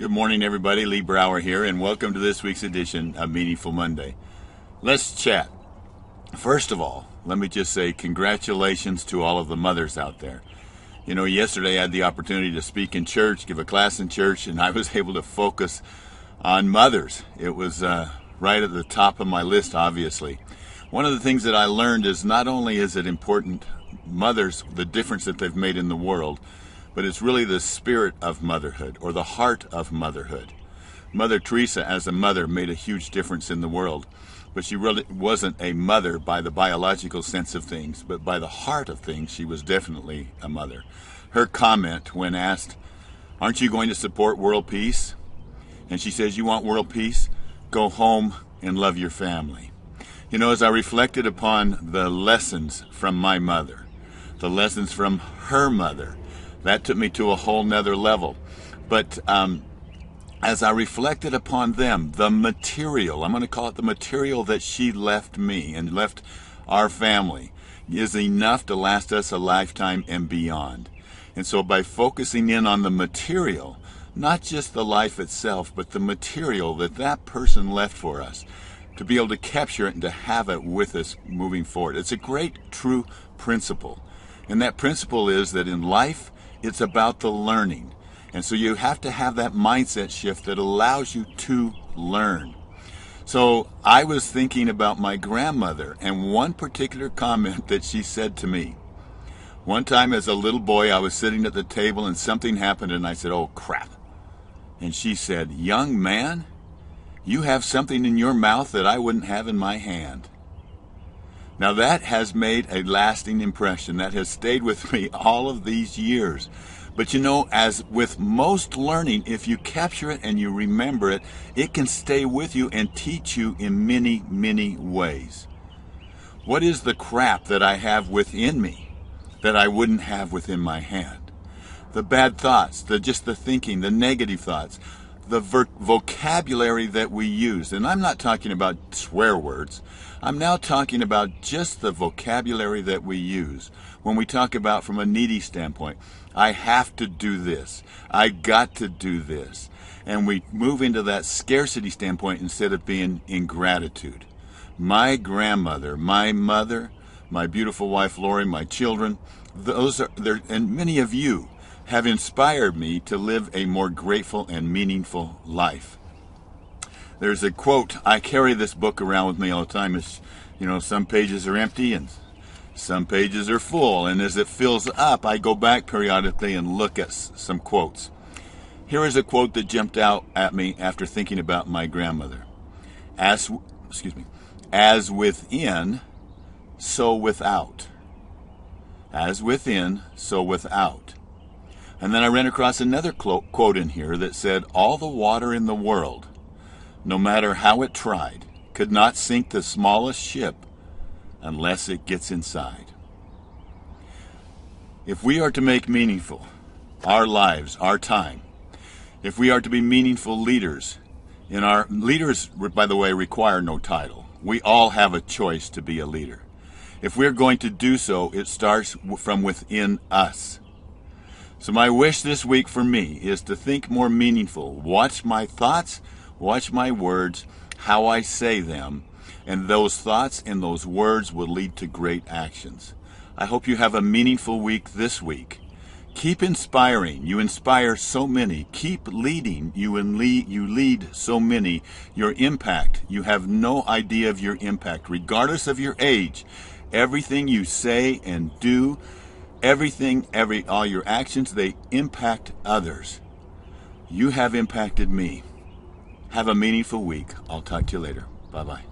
Good morning, everybody. Lee Brower here, and welcome to this week's edition of Meaningful Monday. Let's chat. First of all, let me just say congratulations to all of the mothers out there. You know, yesterday I had the opportunity to speak in church, give a class in church, and I was able to focus on mothers. It was right at the top of my list, obviously. One of the things that I learned is not only is it important, mothers, the difference that they've made in the world, but it's really the spirit of motherhood, or the heart of motherhood. Mother Teresa, as a mother, made a huge difference in the world, but she really wasn't a mother by the biological sense of things, but by the heart of things, she was definitely a mother. Her comment when asked, "Aren't you going to support world peace?" And she says, "You want world peace? Go home and love your family." You know, as I reflected upon the lessons from my mother, the lessons from her mother, that took me to a whole nother level. But as I reflected upon them, the material, I'm going to call it the material that she left me and left our family, is enough to last us a lifetime and beyond. And so by focusing in on the material, not just the life itself, but the material that that person left for us, to be able to capture it and to have it with us moving forward. It's a great, true principle. And that principle is that in life, it's about the learning. And so you have to have that mindset shift that allows you to learn. So I was thinking about my grandmother and one particular comment that she said to me. One time as a little boy, I was sitting at the table and something happened and I said, "Oh, crap." And she said, "Young man, you have something in your mouth that I wouldn't have in my hand." Now that has made a lasting impression. That has stayed with me all of these years. But you know, as with most learning, if you capture it and you remember it, it can stay with you and teach you in many, many ways. What is the crap that I have within me that I wouldn't have within my hand? The bad thoughts, just the thinking, the negative thoughts, the vocabulary that we use. And I'm not talking about swear words. I'm now talking about just the vocabulary that we use. When we talk about from a needy standpoint, I have to do this. I got to do this. And we move into that scarcity standpoint instead of being in gratitude. My grandmother, my mother, my beautiful wife Lori, my children, those are there, and many of you have inspired me to live a more grateful and meaningful life. There's a quote, I carry this book around with me all the time. It's, you know, some pages are empty and some pages are full. And as it fills up, I go back periodically and look at some quotes. Here is a quote that jumped out at me after thinking about my grandmother. As within, so without. As within, so without. And then I ran across another quote in here that said, all the water in the world, no matter how it tried, could not sink the smallest ship unless it gets inside. If we are to make meaningful our lives, our time, if we are to be meaningful leaders, leaders, by the way, require no title. We all have a choice to be a leader. If we're going to do so, it starts from within us. So my wish this week for me is to think more meaningful. Watch my thoughts, watch my words, how I say them, and those thoughts and those words will lead to great actions. I hope you have a meaningful week this week. Keep inspiring. You inspire so many. Keep leading. You lead so many. Your impact, you have no idea of your impact. Regardless of your age, everything you say and do, all your actions, they impact others. You have impacted me. Have a meaningful week. I'll talk to you later. Bye-bye.